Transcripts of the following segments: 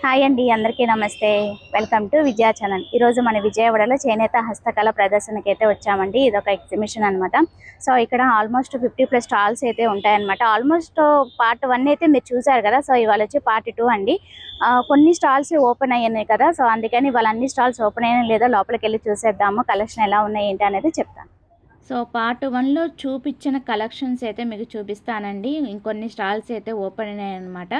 Hi అండి, అందరికీ నమస్తే. Welcome to Vijaya channel. ఈరోజు మన విజయవాడలో చేనేత హస్తకళ ప్రదర్శనకి అయితే వచ్చామండి. ఇది ఒక ఎగ్జిబిషన్ అనమాట. సో ఇక్కడ ఆల్మోస్ట్ 50+ స్టాల్స్ అయితే ఉంటాయన్నమాట. ఆల్మోస్ట్ పార్ట్ 1 అయితే మీరు చూసారు కదా. సో ఇవాళ వచ్చి పార్ట్ 2 అండి. కొన్ని స్టాల్స్ ఓపెన్ అయ్యాయి కదా. సో అందుకని ఇవాళ అన్ని స్టాల్స్ ఓపెన్ అయినా లేదా లోపలికి వెళ్ళి చూసేద్దాము, కలెక్షన్ ఎలా ఉన్నాయి ఏంటి అనేది చెప్తాను. సో పార్ట్ 1లో చూపించిన కలెక్షన్స్ అయితే మీకు చూపిస్తానండి. ఇంకొన్ని స్టాల్స్ అయితే ఓపెన్ అయినాయి అనమాట.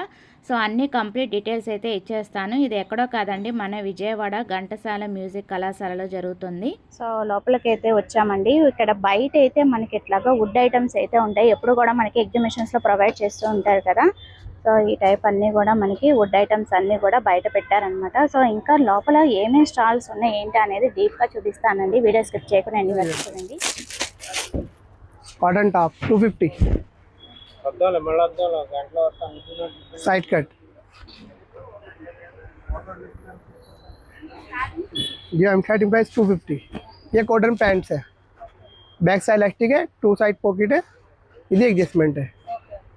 సో అన్ని కంప్లీట్ డీటెయిల్స్ అయితే ఇచ్చేస్తాను. ఇది ఎక్కడో కాదండి, మన విజయవాడ ఘంటసాల మ్యూజిక్ కళాశాలలో జరుగుతుంది. సో లోపలికి అయితే వచ్చామండి. ఇక్కడ బయట అయితే మనకి ఇట్లాగా వుడ్ ఐటమ్స్ అయితే ఉంటాయి. ఎప్పుడు కూడా మనకి ఎగ్జిబిషన్స్లో ప్రొవైడ్ చేస్తూ ఉంటారు కదా. సో ఈ టైప్ అన్నీ కూడా మనకి వుడ్ ఐటమ్స్ అన్నీ కూడా బయట పెట్టారనమాట. సో ఇంకా లోపల ఏమేమి స్టాల్స్ ఉన్నాయి ఏంటి అనేది డీప్గా చూపిస్తానండి. వీడియో స్కిప్ చేయకుండా ఎన్ని వరకు చూడండి. कॉटन टॉप 250 साइड कट जी हम कटिंग प्राइस 250। ये कॉटन पैंट्स है, बैक साइड इलास्टिक है, 2 साइड पॉकेट है, ये एडजस्टमेंट है।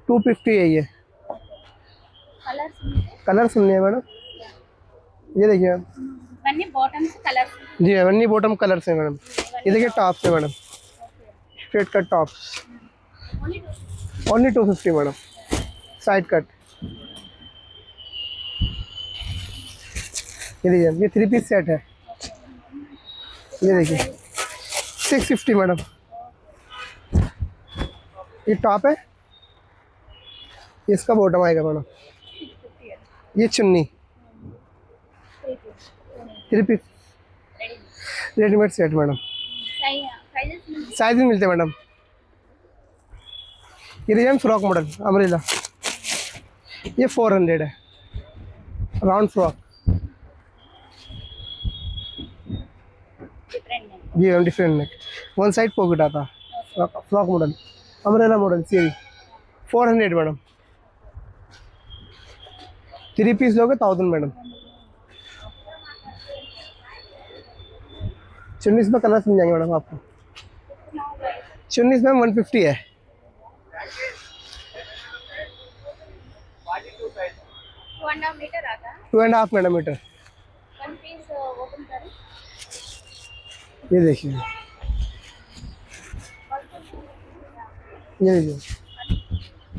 250 है। ये कलर सुनिए मैडम, ये देखिए जी वन्नी बॉटम कलर्स है मैडम। ये देखिए टॉप्स है madam, straight cut tops only 250 madam. Side cut ये देखिए, ये 3 पीस सेट है। ये देखिए 650 मैडम। ये टॉप है, इसका बॉटम आएगा मैडम। ये चुन्नी 3 piece readymade set madam. Size भी मिलते मैडम। ये डिजाइन फ्रॉक मॉडल अमरीला, ये 400 है। राउंड फ्रॉक जी ma'am, different neck, 1 side pocket आता। फ्रॉक मॉडल अमरीला मॉडल सीरी 400 मैडम। 3 पीस लोगे 1000 मैडम। चुन्नीस में कलर मिल जाएंगे मैडम आपको। चुन्नीस में 150 है। Two and half madam metre. ये देखिए, ये देखिए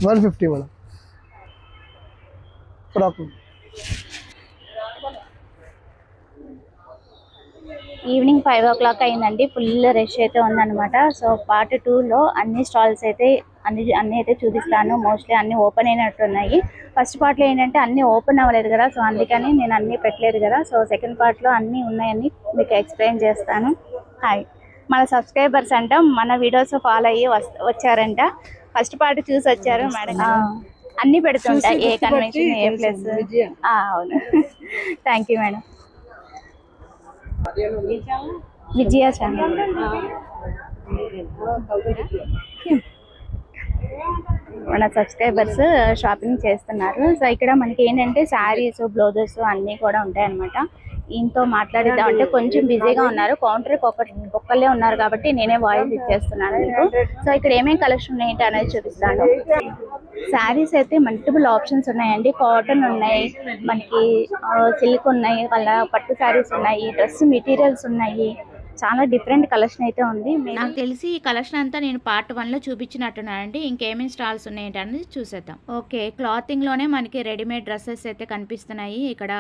150 मैडम। फ्रॉक ఈవినింగ్ 5 o'clock అయిందండి. ఫుల్ రష్ అయితే ఉందన్నమాట. సో పార్ట్ 2లో అన్ని స్టాల్స్ అయితే అన్ని అయితే చూపిస్తాను. మోస్ట్లీ అన్ని ఓపెన్ అయినట్టున్నాయి. ఫస్ట్ పార్ట్లో ఏంటంటే అన్నీ ఓపెన్ అవ్వలేదు కదా. సో అందుకని నేను అన్నీ పెట్టలేదు కదా. సో సెకండ్ పార్ట్లో అన్నీ ఉన్నాయని మీకు ఎక్స్ప్లెయిన్ చేస్తాను. హాయ్, మన సబ్స్క్రైబర్స్ అంట మన వీడియోస్ ఫాలో అయ్యి వచ్చారంట. ఫస్ట్ పార్ట్ చూసి వచ్చారు మేడం. అన్నీ పెడుతుంటా, ఏ కన్వెన్షన్ ఏ ప్లస్. అవును, thank you madam. Vijaya channel మన సబ్స్క్రైబర్స్ షాపింగ్ చేస్తున్నారు. సో ఇక్కడ మనకి ఏంటంటే శారీస్, బ్లౌజెస్ అన్నీ కూడా ఉంటాయి అన్నమాట. ఈయనతో మాట్లాడిద్దాం అంటే కొంచెం బిజీగా ఉన్నారు. కౌంటర్కి ఒక్కళ్ళే ఉన్నారు కాబట్టి నేనే వాయిస్ ఇచ్చేస్తున్నాను మీకు. సో ఇక్కడ ఏమేమి కలెక్షన్ ఉన్నాయి అనేది చూపిస్తాను. శారీస్ అయితే మల్టిపుల్ ఆప్షన్స్ ఉన్నాయండి. కాటన్ ఉన్నాయి, మనకి సిల్క్ ఉన్నాయి, వాళ్ళ పట్టు శారీస్ ఉన్నాయి, డ్రెస్ మెటీరియల్స్ ఉన్నాయి. చాలా డిఫరెంట్ కలెక్షన్ అయితే ఉంది. నాకు తెలిసి ఈ కలెక్షన్ అంతా నేను పార్ట్ 1లో చూపించినట్టున్నానండి. ఇంకేమేమి స్టాల్స్ ఉన్నాయంటే అనేది చూసేద్దాం. ఓకే, క్లాతింగ్లోనే మనకి రెడీమేడ్ డ్రెస్సెస్ అయితే కనిపిస్తున్నాయి. ఇక్కడ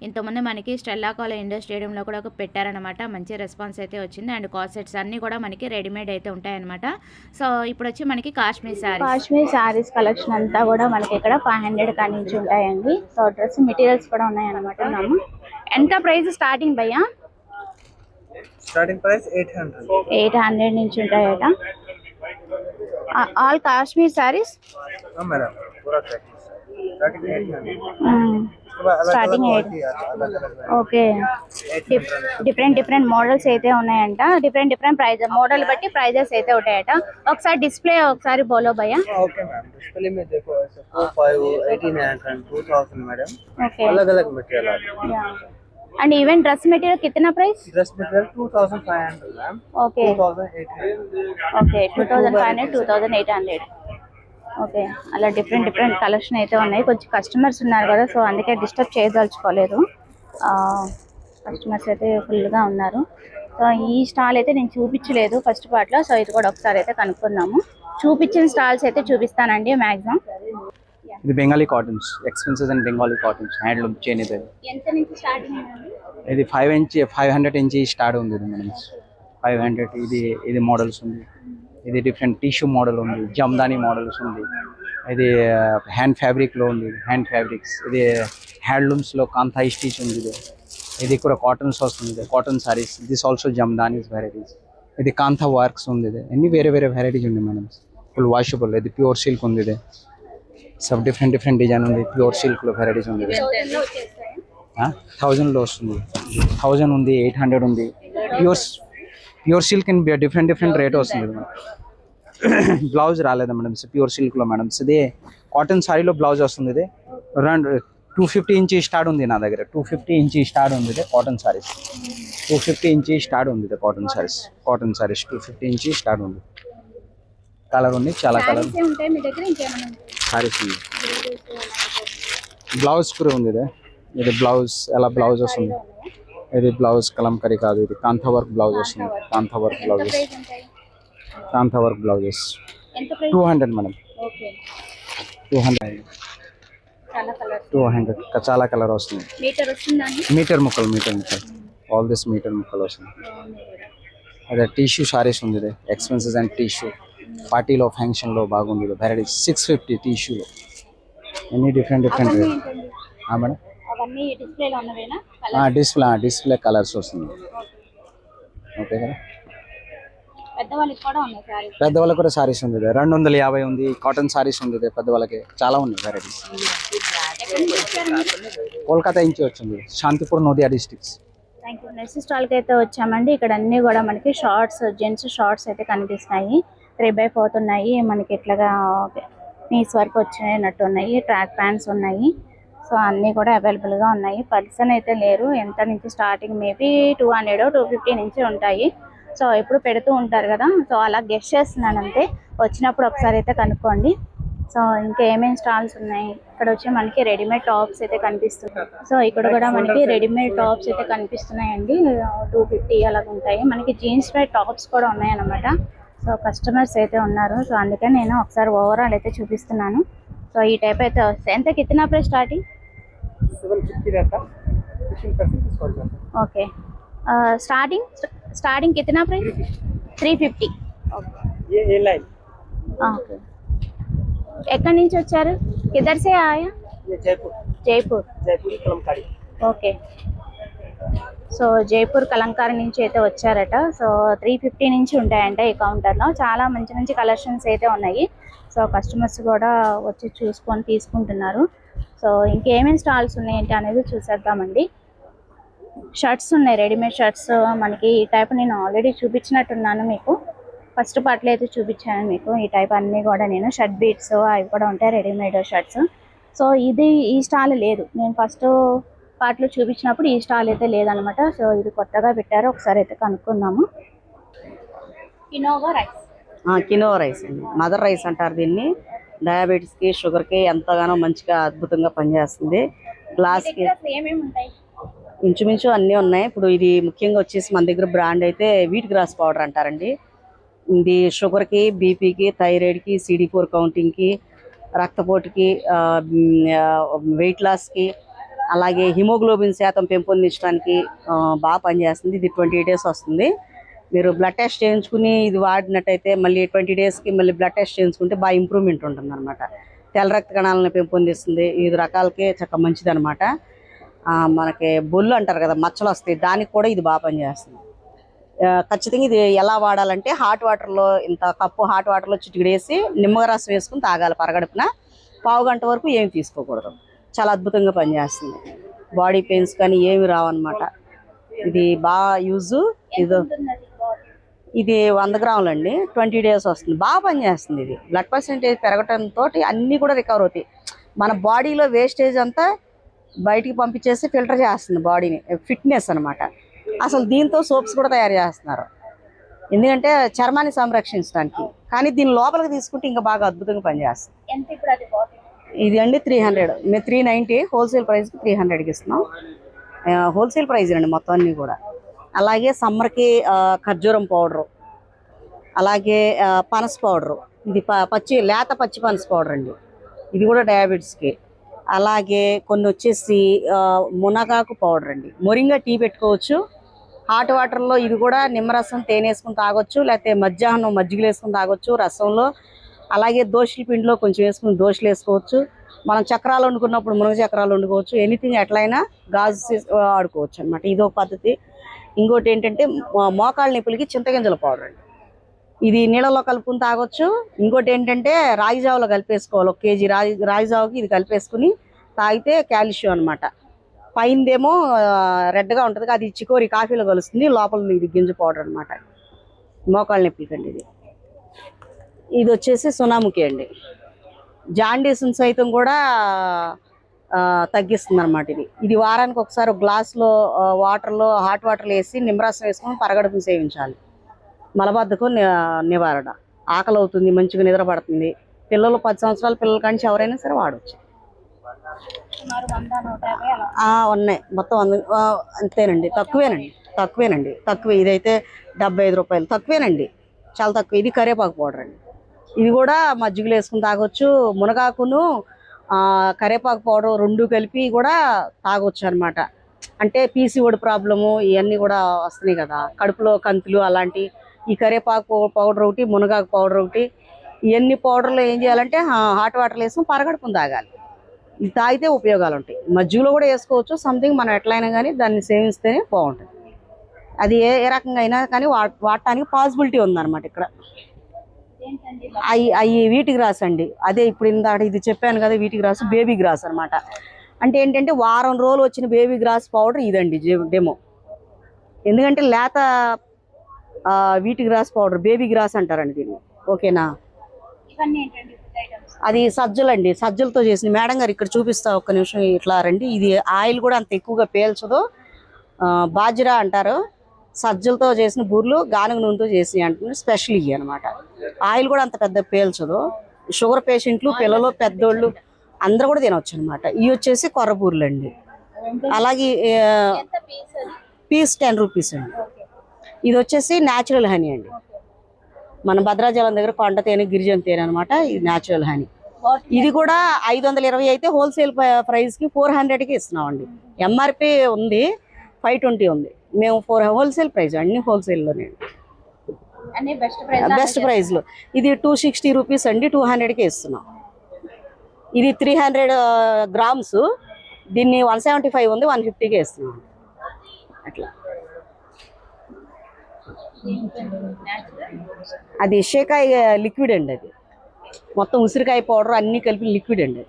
ఇంతకుముందు మనకి స్టెల్లా కాలేజ్ ఇండోర్ స్టేడియంలో కూడా పెట్టారనమాట. మంచి రెస్పాన్స్ అయితే వచ్చింది. అండ్ కాట్ సెట్స్ అన్నీ కూడా మనకి రెడీమేడ్ అయితే ఉంటాయన్నమాట. సో ఇప్పుడు వచ్చి మనకి కాశ్మీర్ శారీస్ కలెక్షన్ అంతా కూడా మనకి ఇక్కడ 500 కాడి నుంచి ఉంటాయండి. సో డ్రెస్ మెటీరియల్స్ కూడా ఉన్నాయన్నమాట. ఎంత ప్రైస్ స్టార్టింగ్ భయ్యా? స్టార్టింగ్ ప్రైస్ 800 నుంచి ఉంటాయట. ఆల్ కాశ్మీర్ సారీస్ మేడం, పూరా స్టార్టింగ్ 8. ఓకే, డిఫరెంట్ మోడల్స్ అయితే ఉన్నాయంట. డిఫరెంట్ ప్రైజ్, మోడల్ బట్టి ప్రైజెస్ అయితే ఉంటాయట. ఒకసారి డిస్ప్లే ఒకసారి బోలో భయ్యా. ఓకే मैम, डिस्प्ले में देखो ऐसे 45 1800 2000 मैडम। ओके, अलग-अलग मटेरियल है। एंड इवन ड्रेस मटेरियल कितना price? Dress material 2500 ma'am. Okay 2800। Okay 2500 2800. Okay, అలా డిఫరెంట్ కలెక్షన్ అయితే ఉన్నాయి. కొంచెం కస్టమర్స్ ఉన్నారు కదా, సో అందుకే డిస్టర్బ్ చేయదలుచుకోలేదు. కస్టమర్స్ అయితే ఫుల్గా ఉన్నారు. సో ఈ స్టాల్ అయితే నేను చూపించలేదు ఫస్ట్ పార్ట్లో, సో ఇది కూడా ఒకసారి అయితే కనుక్కుందాము. చూపించిన స్టాల్స్ అయితే చూపిస్తానండి మ్యాక్సిమం. ఇది Bengali cottons, expenses and Bengali cottons handloom చేనేత. ఎంత నుంచి స్టార్టింగ్ అండి? ఇది 500 ఇంచి స్టార్ట్ ఉంది ఇది మేడం. 500 ఇది మోడల్స్ ఉంది. ఇది డిఫరెంట్ టిష్యూ మోడల్ ఉంది, జమ్దాని మోడల్స్ ఉంది. ఇది హ్యాండ్ ఫ్యాబ్రిక్లో ఉంది, హ్యాండ్ ఫ్యాబ్రిక్స్. ఇది హ్యాండ్లూమ్స్లో కాంతా స్టిచ్ ఉంది. ఇది కూడా కాటన్స్ వస్తుంది, cotton saris. This also jamdanis varieties. ఇది కాంతా వర్క్స్ ఉంది. ఇది అన్ని వేరే వెరైటీస్ ఉంది మేడం. Full washable. ఇది ప్యూర్ సిల్క్ ఉంది. ఇది సబ్ డిఫరెంట్ డిజైన్ ఉంది. ప్యూర్ సిల్క్లో వెరైటీస్ ఉంది. 1000లో వస్తుంది. 1000 ఉంది, 800 ఉంది. Pure silk in different rate వస్తుంది మేడం. బ్లౌజ్ రాలేదు మేడం, ప్యూర్ సిల్క్లో మేడం. ఇది కాటన్ సారీలో బ్లౌజ్ వస్తుంది. ఇది అరౌండ్ 250 ఇంచి స్టార్ట్ ఉంది నా దగ్గర. 250 ఇంచి స్టార్ట్ ఉంది ఇది కాటన్ సారీస్. 250 ఇంచి స్టార్ట్ ఉంది ఇది కాటన్ సారీస్. 250 ఇంచి స్టార్ట్ ఉంది. కలర్ ఉంది, చాలా కలర్ సారీస్ ఉంది. బ్లౌజ్ కూడా ఉంది. ఇది బ్లౌజ్ ఎలా బ్లౌజ్ వస్తుంది. ఇది బ్లౌజ్ కలంకరీ కాదు, ఇది కాంతా వర్క్ బ్లౌజ్ వస్తుంది. కాంతా వర్క్ బ్లౌజెస్ 200 మేడం. 200 చాలా కలర్ వస్తుంది. మీటర్ ముక్కలు ఆల్ దిస్ మీటర్ ముక్కలు వస్తుంది. అదే టిష్యూ సారీస్ ఉంది. ఇది ఎక్స్పెన్సెస్ అండ్ టిష్యూ పార్టీలో ఫంక్షన్లో బాగుంది. వెరైటీ 650 టిష్యూలో ఎన్ని డిఫరెంట్ మేడం. డిస్ప్లే కలర్స్ వస్తుంది. ఓకే కదా. పెద్దవాళ్ళకి కూడా సారీస్ ఉంది. 250 ఉంది. కాటన్ సారీస్ ఉంది. పెద్దవాళ్ళకి చాలా ఉన్నాయి వెరైటీస్. కోల్కతా నుంచి వచ్చింది, శాంతిపూర్ నోదియా డిస్ట్రిక్ట్స్. నెక్స్ట్ స్టాల్కి అయితే వచ్చామండి. ఇక్కడ అన్నీ కూడా మనకి షార్ట్స్, జెంట్స్ షార్ట్స్ అయితే కనిపిస్తున్నాయి. 3x4 ఉన్నాయి మనకి. ఇట్లాగా నీస్ వరకు వచ్చినట్టు ఉన్నాయి. ట్రాక్ ప్యాంట్స్ ఉన్నాయి. సో అన్నీ కూడా అవైలబుల్గా ఉన్నాయి. పర్సన్ అయితే లేరు. ఎంత నుంచి స్టార్టింగ్ మేబీ 200 250 నుంచి ఉంటాయి. సో ఎప్పుడు పెడుతూ ఉంటారు కదా, సో అలా గెస్ట్ చేస్తున్నాను అంతే. వచ్చినప్పుడు ఒకసారి అయితే కనుక్కోండి. సో ఇంకా ఏమేమి స్టాల్స్ ఉన్నాయి. ఇక్కడ వచ్చి మనకి రెడీమేడ్ టాప్స్ అయితే కనిపిస్తున్నాయి. సో ఇక్కడ కూడా మనకి రెడీమేడ్ టాప్స్ అయితే కనిపిస్తున్నాయండి. 250 అలాగ ఉంటాయి. మనకి జీన్స్ వేర్ టాప్స్ కూడా ఉన్నాయి అన్నమాట. సో కస్టమర్స్ అయితే ఉన్నారు. సో అందుకని నేను ఒకసారి ఓవరాల్ అయితే చూపిస్తున్నాను. సో ఈ టైప్ అయితే వస్తాయి. ఎంత కిतना ప్రైస్ స్టార్టింగ్? 750 रहता है, 15% डिस्काउंट रहता है. ఓకే, स्टार्टिंग कितना प्राइस? 350. ये लाइन ఓకే. ఎక్కడి నుంచి వచ్చారు? కిధర్ సే ఆయా? ये जयपुर జైపూర్. कलमकारी. ఓకే. సో జైపూర్ కలంకారీ నుంచి అయితే వచ్చారట. సో 350 నుంచి ఉంటాయంట ఈ కౌంటర్లో. చాలా మంచి కలెక్షన్స్ అయితే ఉన్నాయి. సో కస్టమర్స్ కూడా వచ్చి చూసుకొని తీసుకుంటున్నారు. సో ఇంకేమేమి స్టాల్స్ ఉన్నాయంటే అనేది చూసేద్దామండి. షర్ట్స్ ఉన్నాయి, రెడీమేడ్ షర్ట్స్ మనకి. ఈ టైప్ నేను ఆల్రెడీ చూపించినట్టున్నాను మీకు. ఫస్ట్ పార్ట్లో అయితే చూపించాను మీకు. ఈ టైప్ అన్నీ కూడా నేను షర్ట్ బీట్స్ అవి కూడా ఉంటాయి, రెడీమేడ్ షర్ట్స్. సో ఈ స్టాల్ లేదు. నేను ఫస్ట్ పార్ట్లో చూపించినప్పుడు ఈ స్టాల్ అయితే లేదనమాట. సో ఇది కొత్తగా పెట్టారు. ఒకసారి అయితే కనుక్కుందాము. కినోవా రైస్ అండి, మదర్ రైస్ అంటారు దీన్ని. డయాబెటీస్కి, షుగర్కి ఎంతగానో మంచిగా అద్భుతంగా పనిచేస్తుంది. గ్లాస్కి ఇంచుమించు అన్నీ ఉన్నాయి. ఇప్పుడు ఇది ముఖ్యంగా వచ్చేసి మన దగ్గర బ్రాండ్ అయితే వీట్ గ్రాస్ పౌడర్ అంటారండి. ఇది షుగర్కి, బీపీకి, థైరాయిడ్కి, CD4 కౌంటింగ్కి, రక్తపోటుకి, వెయిట్ లాస్కి, అలాగే హిమోగ్లోబిన్ శాతం పెంపొందించడానికి బాగా పనిచేస్తుంది. ఇది 20 days వస్తుంది. మీరు బ్లడ్ టెస్ట్ చేయించుకుని ఇది వాడినట్టయితే మళ్ళీ 20 daysకి మళ్ళీ బ్లడ్ టెస్ట్ చేయించుకుంటే బాగా ఇంప్రూవ్మెంట్ ఉంటుంది అనమాట. తెల్ల రక్త కణాలను పెంపొందిస్తుంది. 5 రకాలకే చక్కగా మంచిది అనమాట. మనకి బొల్లు అంటారు కదా, మచ్చలు వస్తాయి, దానికి కూడా ఇది బాగా పనిచేస్తుంది. ఖచ్చితంగా ఇది ఎలా వాడాలంటే హాట్ వాటర్లో, ఇంత కప్పు హాట్ వాటర్లో చిటికిడేసి నిమ్మరసం వేసుకుని తాగాలి పరగడుపున. 1/2 గంట వరకు ఏమి తీసుకోకూడదు. చాలా అద్భుతంగా పనిచేస్తుంది. బాడీ పెయిన్స్ కానీ ఏమి రావన్నమాట. ఇది బాగా యూజ్. ఇది 100 గ్రాములు అండి, 20 days వస్తుంది. బాగా పనిచేస్తుంది. ఇది బ్లడ్ పర్సెంటేజ్ పెరగటంతో అన్నీ కూడా రికవర్ అవుతాయి. మన బాడీలో వేస్టేజ్ అంతా బయటికి పంపించేసి ఫిల్టర్ చేస్తుంది బాడీని. ఫిట్నెస్ అనమాట. అసలు దీంతో సోప్స్ కూడా తయారు చేస్తున్నారు. ఎందుకంటే చర్మాన్ని సంరక్షించడానికి కానీ దీని లోపలికి తీసుకుంటే ఇంకా బాగా అద్భుతంగా పనిచేస్తుంది. ఎంత ఇప్పుడు అది బాటిల్? ఇది అండి 300, మేము 390 హోల్సేల్ ప్రైస్కి 300కి ఇస్తున్నాం. హోల్సేల్ ప్రైస్ అండి మొత్తం అన్నీ కూడా. అలాగే సమ్మర్కి ఖర్జూరం పౌడరు, అలాగే పనస పౌడరు, ఇది లేత పచ్చి పనస పౌడర్ అండి, ఇది కూడా డయాబెటీస్కి. అలాగే కొన్ని వచ్చేసి మునగాకు పౌడర్ అండి, మొరింగా టీ పెట్టుకోవచ్చు హాట్ వాటర్లో. ఇది కూడా నిమ్మరసం తేనె వేసుకుని తాగొచ్చు, లేకపోతే మధ్యాహ్నం మజ్జిగలు వేసుకుని తాగొచ్చు రసంలో. అలాగే దోశల పిండిలో కొంచెం వేసుకుని దోశలు వేసుకోవచ్చు. మనం చక్రాలు వండుకున్నప్పుడు మునగ చక్రాలు వండుకోవచ్చు. ఎనీథింగ్ ఎట్లయినా గాజు ఆడుకోవచ్చు అనమాట. ఇదో పద్ధతి. ఇంకోటి ఏంటంటే మోకాళ్ళ నొప్పులకి చింతగింజల పౌడర్ అండి, ఇది నీళ్ళలో కలుపుకుని తాగొచ్చు. ఇంకోటి ఏంటంటే రాగి జావలో కలిపేసుకోవాలి. 1 కేజీ రాగి జావకి ఇది కలిపేసుకుని తాగితే కాల్షియం అనమాట. పైందేమో రెడ్గా ఉంటుంది, అది చికోరి కాఫీలో కలుస్తుంది, లోపల ఇది గింజ పౌడర్ అనమాట. మోకాళ్ళ నొప్పులకండి ఇది. ఇది వచ్చేసి సునాముఖి అండి, జాండీస్ని సైతం కూడా తగ్గిస్తుంది అనమాట. ఇది వారానికి ఒకసారి ఒక గ్లాసులో వాటర్లో హాట్ వాటర్లో వేసి నిమ్మరసం వేసుకొని పరగడుపుని సేవించాలి. మలబద్ధకం నివారణ, ఆకలి అవుతుంది, మంచిగా నిద్ర పడుతుంది. పిల్లలు 10 సంవత్సరాల పిల్లల కానీ ఎవరైనా సరే వాడవచ్చు. ఉన్నాయి మొత్తం అంతేనండి, తక్కువేనండి. ఇదైతే 75 రూపాయలు, తక్కువేనండి, చాలా తక్కువ. ఇది కరివేపాకు పౌడర్ అండి, ఇది కూడా మజ్జిగలు వేసుకుని తాగొచ్చు. మునగాకును కరివేపాకు పౌడర్ 2 కలిపి కూడా తాగొచ్చు అనమాట. అంటే పీసీఓడి ప్రాబ్లము ఇవన్నీ కూడా వస్తున్నాయి కదా, కడుపులో కంతులు అలాంటి. ఈ కరివేపాకు పౌడర్ ఒకటి, మునగాకు పౌడర్ ఒకటి, ఇవన్నీ పౌడర్లో ఏం చేయాలంటే హాట్ వాటర్లో వేసుకుని పరగడుపుని తాగాలి. ఇది తాగితే ఉపయోగాలు ఉంటాయి. మజ్జిగలో కూడా వేసుకోవచ్చు. సంథింగ్ మనం ఎట్లయినా కానీ దాన్ని సేవిస్తేనే బాగుంటుంది. అది ఏ రకంగా అయినా కానీ వాడటానికి పాసిబిలిటీ ఉందన్నమాట. ఇక్కడ అవి వీటి గ్రాస్ అండి, అదే ఇప్పుడు ఇందాక ఇది చెప్పాను కదా, వీటి గ్రాస్ బేబీ గ్రాస్ అనమాట. అంటే ఏంటంటే వారం రోజులు వచ్చిన బేబీ గ్రాస్ పౌడర్ ఇదండి డెమో. ఎందుకంటే లేత వీటి గ్రాస్ పౌడర్ బేబీ గ్రాస్ అంటారండి దీన్ని. ఓకేనా? అది సజ్జలండి, సజ్జలతో చేసిన. మేడం గారు ఇక్కడ చూపిస్తా, ఒక్క నిమిషం ఇట్లా రండి. ఇది ఆయిల్ కూడా అంత ఎక్కువగా పేల్చదు, బాజ్రా అంటారు. సజ్జలతో చేసిన బూర్లు గానుగ నూనెతో చేసినవి అంటున్నారు, స్పెషల్ ఇవి అనమాట. ఆయిల్ కూడా అంత పెద్ద పేల్చదు. షుగర్ పేషెంట్లు, పిల్లలు, పెద్దోళ్ళు అందరూ కూడా తినవచ్చు అనమాట. ఇవి వచ్చేసి కొర్ర బూర్లు అండి. అలాగే పీస్ 10 రూపీస్ అండి. ఇది వచ్చేసి న్యాచురల్ హనీ అండి, మన భద్రాచలం దగ్గర కొండ తేనె, గిరిజన తేనె అనమాట. ఇది న్యాచురల్ హనీ. ఇది కూడా 520 అయితే హోల్సేల్ ప్రైస్కి 400కి ఇస్తున్నామండి. ఎంఆర్పి ఉంది 520 ఉంది, మేము హోల్సేల్ ప్రైస్ అన్ని హోల్సేల్లోనే బెస్ట్ ప్రైస్లో. ఇది 260 రూపీస్ అండి, 200కి ఇస్తున్నాం. ఇది 300 గ్రామ్స్, దీన్ని 175 ఉంది, 150కి ఇస్తున్నాం అట్లా. అది షేకాయ లిక్విడ్ అండి, అది మొత్తం ఉసిరికాయ పౌడర్ అన్నీ కలిపి లిక్విడ్ అండి.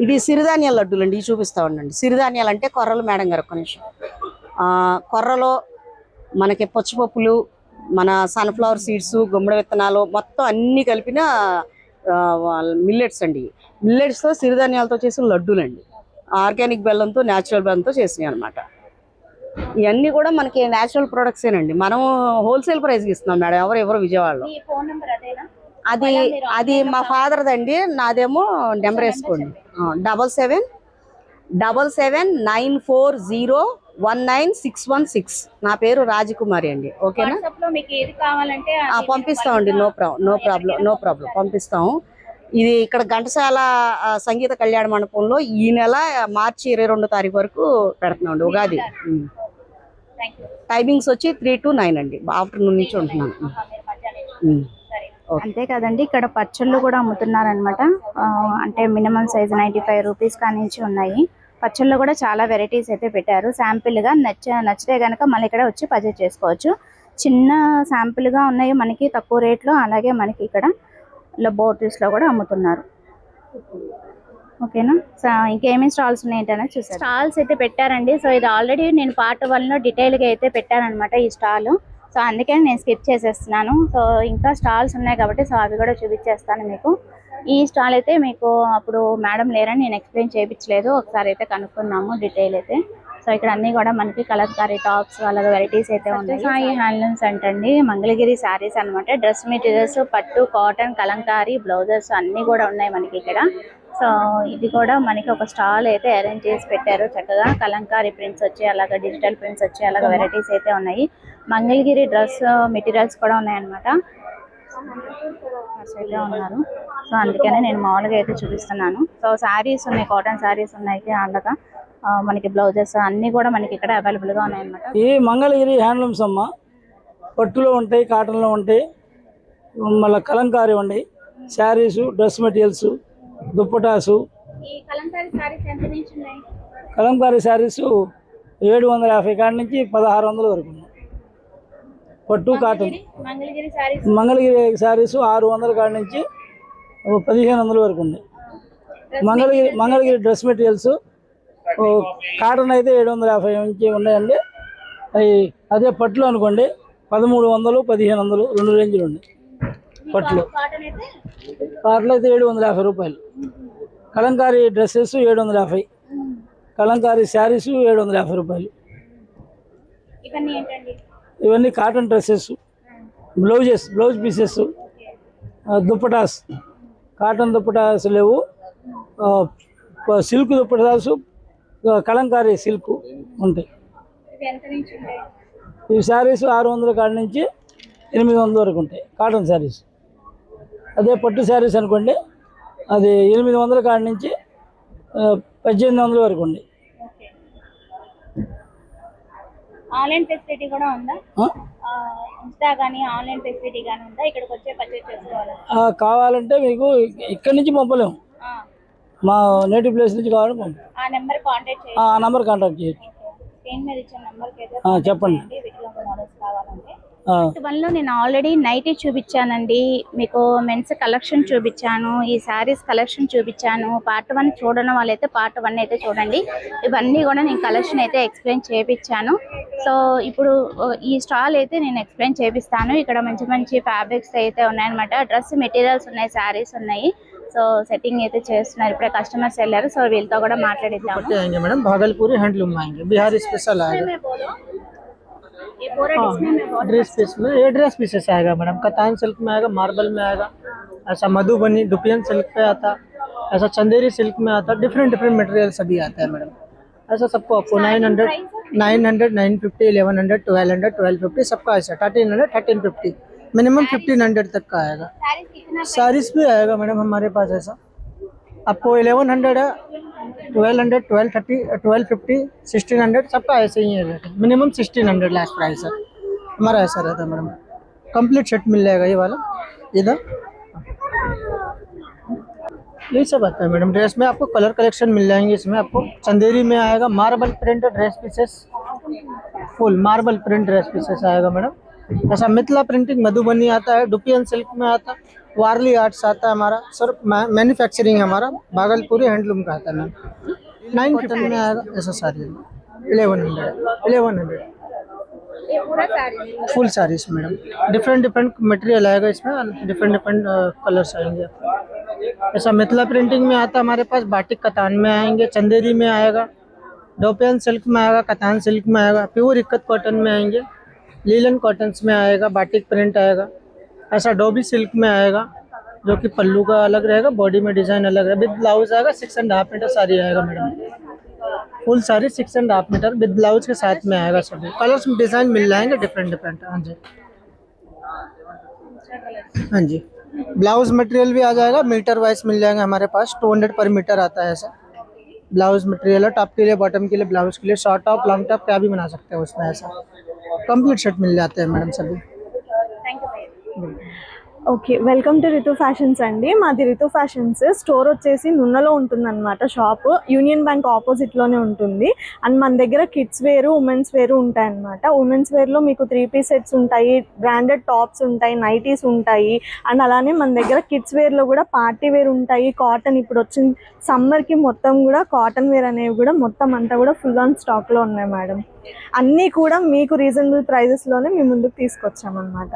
ఇది సిరిధాన్యాల లడ్డూలు అండి, ఇవి చూపిస్తా ఉండండి. సిరిధాన్యాలు అంటే కొర్రలు మేడం గారు, ఒక్క నిమిషం. కొర్రలో మనకి పచ్చిపప్పులు, మన సన్ఫ్లవర్ సీడ్స్, గుమ్మడి విత్తనాలు మొత్తం అన్నీ కలిపిన మిల్లెట్స్ అండి. మిల్లెట్స్తో సిరిధాన్యాలతో చేసిన లడ్డూలు అండి, ఆర్గానిక్ బెల్లంతో, న్యాచురల్ బెల్లంతో చేసినాయి అనమాట. ఇవన్నీ కూడా మనకి న్యాచురల్ ప్రొడక్ట్సేనండి. మనం హోల్సేల్ ప్రైస్కి ఇస్తున్నాం మేడం, ఎవరు విజయవాడలో. అది మా ఫాదర్ది అండి, నాదేమో నెంబర్ వేసుకోండి, 7779401916. నా పేరు రాజకుమారి అండి. ఓకేనా? పంపిస్తామండి, నో ప్రాబ్లం పంపిస్తాము. ఇది ఇక్కడ ఘంటసాల సంగీత కళ్యాణ మండపంలో ఈ నెల మార్చి 22వ తారీఖు వరకు పెడుతున్నామండి, ఉగాది. టైమింగ్స్ వచ్చి 3 to 9 అండి, ఆఫ్టర్నూన్ నుంచి ఉంటున్నాను. అంతే కదండి, ఇక్కడ పచ్చళ్ళు కూడా అమ్ముతున్నారనమాట. అంటే మినిమం సైజ్ 95 రూపీస్ కానించి ఉన్నాయి. పచ్చళ్ళు కూడా చాలా వెరైటీస్ అయితే పెట్టారు. శాంపిల్గా నచ్చితే కనుక మళ్ళీ ఇక్కడ వచ్చి పర్చేజ్ చేసుకోవచ్చు. చిన్న శాంపిల్గా ఉన్నాయి మనకి తక్కువ రేట్లో. అలాగే మనకి ఇక్కడ బాటిల్స్లో కూడా అమ్ముతున్నారు. ఓకేనా? సో ఇంకేమేమి స్టాల్స్ ఉన్నాయంటే చూసారు. స్టాల్స్ అయితే పెట్టారండి. సో ఇది ఆల్రెడీ నేను పార్ట్ 1లో డీటెయిల్గా అయితే పెట్టానమాట ఈ స్టాల్. సో అందుకని నేను స్కిప్ చేసేస్తున్నాను. సో ఇంకా స్టాల్స్ ఉన్నాయి కాబట్టి సో అవి కూడా చూపించేస్తాను మీకు. ఈ స్టాల్ అయితే మీకు అప్పుడు మేడం లేరని నేను ఎక్స్ప్లెయిన్ చేయించలేదు, ఒకసారి అయితే కనుక్కున్నాము డీటెయిల్ అయితే. సో ఇక్కడ అన్ని కూడా మనకి కలంకారీ టాప్స్ అలాగే వెరైటీస్ అయితే ఉన్నాయి. సాయి హ్యాండ్లూమ్స్ అంటండి, మంగళగిరి శారీస్ అన్నమాట. డ్రెస్ మెటీరియల్స్, పట్టు, కాటన్, కలంకారీ, బ్లౌజెస్ అన్ని కూడా ఉన్నాయి మనకి ఇక్కడ. సో ఇది కూడా మనకి ఒక స్టాల్ అయితే అరేంజ్ చేసి పెట్టారు చక్కగా. కలంకారీ ప్రింట్స్ వచ్చి అలాగే డిజిటల్ ప్రింట్స్ వచ్చి అలాగే వెరైటీస్ అయితే ఉన్నాయి. మంగళగిరి డ్రెస్ మెటీరియల్స్ కూడా ఉన్నాయన్నమాట. అయితే ఉన్నారు. సో అందుకనే నేను మామూలుగా అయితే చూపిస్తున్నాను. సో శారీస్ ఉన్నాయి, కాటన్ శారీస్ ఉన్నాయి, అలాగా మనకి బ్లౌజెస్ అన్ని కూడా మనకి ఇక్కడ అవైలబుల్ గా ఉన్నాయి అన్నమాట. ఈ మంగళగిరి హ్యాండ్లూమ్స్ అమ్మ, పట్టులో ఉంటాయి, కాటన్లో ఉంటాయి, మళ్ళీ కలంకారీ ఉన్నాయి, శారీస్, డ్రెస్ మెటీరియల్స్, దుప్పటాసు. ఈ కలంకారీ శారీస్ ఎంత నుంచి ఉన్నాయి? కలంకారీ శారీస్ 750 కాడి నుంచి 1600 వరకు ఉన్నాయి. పట్టు కాటన్ మంగళగిరి శారీస్ మంగళగిరి శారీస్ 600 కాడి నుంచి 1500 వరకు ఉన్నాయి. మంగళగిరి డ్రెస్ మెటీరియల్స్ కాటన్ అయితే 750 నుంచి ఉన్నాయండి. అదే పట్లు అనుకోండి 1300, 1500 రెండు రేంజ్లు ఉన్నాయి. పట్లు కాటన్ అయితే కాటన్ అయితే 750 రూపాయలు. కలంకారీ డ్రెస్సెస్ 750, కలంకారీ శారీస్ 750 రూపాయలు. ఇవన్నీ ఏంటండి? ఇవన్నీ cotton dresses, blouse pieces, dupattas. Cotton dupattas లేవు, సిల్క్ దుప్పటాస్, కలంకారీ సిల్క్ ఉంటాయి. ఇవి ఎంత నుంచి ఉంటాయి? ఈ శారీస్ 600 కాడి నుంచి 800 వరకు ఉంటాయి కాటన్ శారీస్. అదే పట్టు శారీస్ అనుకోండి, అది 800 కాడి నుంచి 1800 వరకు ఉంది. ఆన్లైన్ ఫెసిలిటీ కూడా ఉందా? ఇన్స్టా కానీ ఆన్లైన్ ఫెసిలిటీ కానీ ఉందా? ఇక్కడికి వచ్చే పర్చేస్ చేసుకోవాలా? కావాలంటే మీకు ఇక్కడి నుంచి పంపలేము, మా నేటివ్ ప్లేస్ నుంచి కావాలంటే పంపం. ఆ నెంబర్ కాంటాక్ట్ చేయండి. ఆ నెంబర్ కాంటాక్ట్ చేయొచ్చు. స్క్రీన్ మీద ఇచ్చిన నెంబర్కి అయితే చెప్పండి. వీటిలో మోడల్స్ కావాలంటే వన్ లో నేను ఆల్రెడీ నైటీ చూపించానండి మీకు, మెన్స్ కలెక్షన్ చూపించాను, ఈ శారీస్ కలెక్షన్ చూపించాను. పార్ట్ 1 చూడడం వాళ్ళైతే పార్ట్ 1 అయితే చూడండి. ఇవన్నీ కూడా నేను కలెక్షన్ అయితే ఎక్స్ప్లెయిన్ చేయించాను. సో ఇప్పుడు ఈ స్టాల్ అయితే నేను ఎక్స్ప్లెయిన్ చేపిస్తాను. ఇక్కడ మంచి మంచి ఫ్యాబ్రిక్స్ అయితే ఉన్నాయన్నమాట. డ్రెస్ మెటీరియల్స్ ఉన్నాయి, శారీస్ ఉన్నాయి. సో సెట్టింగ్ అయితే చేస్తున్నారు, ఇప్పుడే కస్టమర్స్ వెళ్ళారు. సో వీళ్ళతో కూడా మాట్లాడిద్దాము. मैडम भागलपुरी हैंडलूम आएंगे, बिहारी स्पेशल आएगा। ड्रेस पीस में ये ड्रेस पीसेस आएगा मैडम, कतान सिल्क में आएगा, मार्बल में आएगा, ऐसा मधुबनी डुपियन सिल्क पे आता, ऐसा चंदेरी सिल्क में आता, डिफरेंट मटेरियल सभी आता है मैडम। ऐसा सबको आपको 900, 950, 1100, 1200, 1250 सबका ऐसा 1300, 1350 मिनिमम 1500 तक का आएगा। सारीस भी आएगा मैडम हमारे पास ऐसा, आपको 1100 है, 1200, 1230, 1250, 1600 सबका ऐसे ही है रेट। मिनिमम 1600 लास्ट प्राइस है हमारा, ऐसा रहता है मैडम। कंप्लीट सेट मिल जाएगा ये वाला, इधर यही सब आता है मैडम। ड्रेस में आपको कलर कलेक्शन मिल जाएंगे, इसमें आपको चंदेरी में आएगा, marble print dress pieces, full marble print dress pieces आएगा मैडम। ऐसा मिथिला प्रिंटिंग मधुबनी आता है, डुपियन सिल्क में आता, वारली आर्ट्स आता है हमारा, सर मैन्युफैक्चरिंग हमारा भागलपुरी हैंडलूम का आता है मैम। 950 में आएगा ऐसा सारी, 1100 full saris madam. Different material आएगा इसमें, डिफरेंट कलर्स आएंगे। ऐसा मिथिला प्रिंटिंग में आता है हमारे पास, बाटिक कतान में आएंगे, चंदेरी में आएगा, डोपियन सिल्क में आएगा, कतान सिल्क में आएगा, प्योर इक्कत कॉटन में आएंगे, लीलन कॉटन्स में आएगा, बाटिक प्रिंट आएगा। ऐसा डोबी सिल्क में आएगा जो कि पल्लू का अलग रहेगा, बॉडी में डिजाइन अलग है, विद ब्लाउज आएगा। 6.5 मीटर साड़ी आएगा मैडम, full sari 6.5 metre with blouse के साथ में आएगा। सभी कलर्स में डिजाइन मिल जाएंगे डिफरेंट। हाँ जी, हाँ जी। ब्लाउज मटेरियल भी आ जाएगा, मीटर वाइज मिल जाएगा हमारे पास, 200 पर मीटर आता है ऐसा ब्लाउज मटेरियल है। टॉप के लिए, बॉटम के लिए, ब्लाउज के लिए, शॉर्ट टॉप, लॉन्ग टॉप क्या भी बना सकते हैं उसमें। ऐसा कंप्लीट सेट मिल जाते हैं मैडम सभी। Okay, welcome to Ritu fashions అండి. మాది రితు ఫ్యాషన్స్ స్టోర్ వచ్చేసి నున్నలో ఉంటుందన్నమాట. షాప్ యూనియన్ బ్యాంక్ ఆపోజిట్లోనే ఉంటుంది. అండ్ మన దగ్గర కిడ్స్ వేరు, ఉమెన్స్ వేరు ఉంటాయన్నమాట. ఉమెన్స్ వేర్లో మీకు 3 పీస్ సెట్స్ ఉంటాయి, బ్రాండెడ్ టాప్స్ ఉంటాయి, నైటీస్ ఉంటాయి. అండ్ అలానే మన దగ్గర కిడ్స్ వేర్లో కూడా పార్టీ వేర్ ఉంటాయి, కాటన్. ఇప్పుడు వచ్చిన సమ్మర్కి మొత్తం కూడా కాటన్ వేర్ అనేవి కూడా మొత్తం అంతా కూడా ఫుల్ ఆన్ స్టాక్లో ఉన్నాయి మేడం. అన్నీ కూడా మీకు రీజనబుల్ ప్రైజెస్లోనే మేము ముందుకు తీసుకొచ్చామన్నమాట.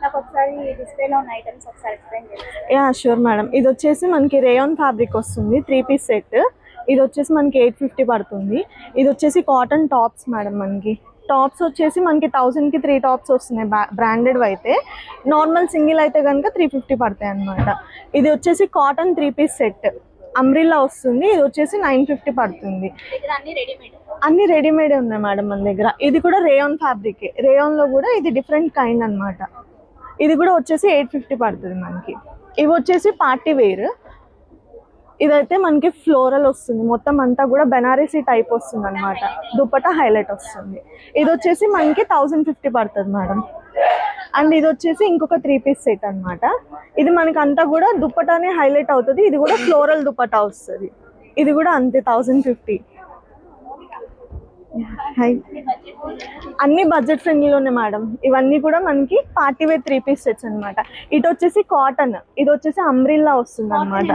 నాకు ఒకసారి డిస్ప్లేలో ఉన్న ఐటమ్స్ ఒకసారి ఎక్స్ప్లెయిన్ చేయండి. Yeah sure madam. ఇది వచ్చేసి మనకి రేయాన్ ఫ్యాబ్రిక్ వస్తుంది, 3 పీస్ సెట్. ఇది వచ్చేసి మనకి 850 పడుతుంది. ఇది వచ్చేసి కాటన్ టాప్స్ మేడం. మనకి టాప్స్ వచ్చేసి మనకి 1000కి 3 టాప్స్ వస్తున్నాయి బ్రాండెడ్ అయితే. నార్మల్ సింగిల్ అయితే కనుక 350 పడతాయి అన్నమాట. ఇది వచ్చేసి కాటన్ 3 పీస్ సెట్ అంబ్రిల్లా వస్తుంది. ఇది వచ్చేసి 950 పడుతుంది. అన్ని రెడీమేడ్ ఉన్నాయి మేడం మన దగ్గర. ఇది కూడా రేయాన్ ఫ్యాబ్రిక్. రేయాన్లో కూడా ఇది డిఫరెంట్ కైండ్ అన్నమాట. ఇది కూడా వచ్చేసి 850 పడుతుంది మనకి. ఇవి వచ్చేసి పార్టీ వేర్. ఇదైతే మనకి ఫ్లోరల్ వస్తుంది, మొత్తం అంతా కూడా బెనారసీ టైప్ వస్తుంది అనమాట. దుపట్టా హైలైట్ వస్తుంది. ఇది వచ్చేసి మనకి 1050 పడుతుంది మేడం. అండ్ ఇది వచ్చేసి ఇంకొక 3 పీస్ సెట్ అనమాట. ఇది మనకి అంతా కూడా దుపట్టానే హైలైట్ అవుతుంది. ఇది కూడా ఫ్లోరల్ దుపట్టా వస్తుంది. ఇది కూడా అంతే 1050. అన్ని బడ్జెట్ ఫ్రెండ్లీలోనే మేడం. ఇవన్నీ కూడా మనకి పార్టీ వేర్ 3 పీస్ సెట్స్ అనమాట. ఇటు వచ్చేసి కాటన్, ఇది వచ్చేసి అంబ్రిల్లా వస్తుంది అనమాట.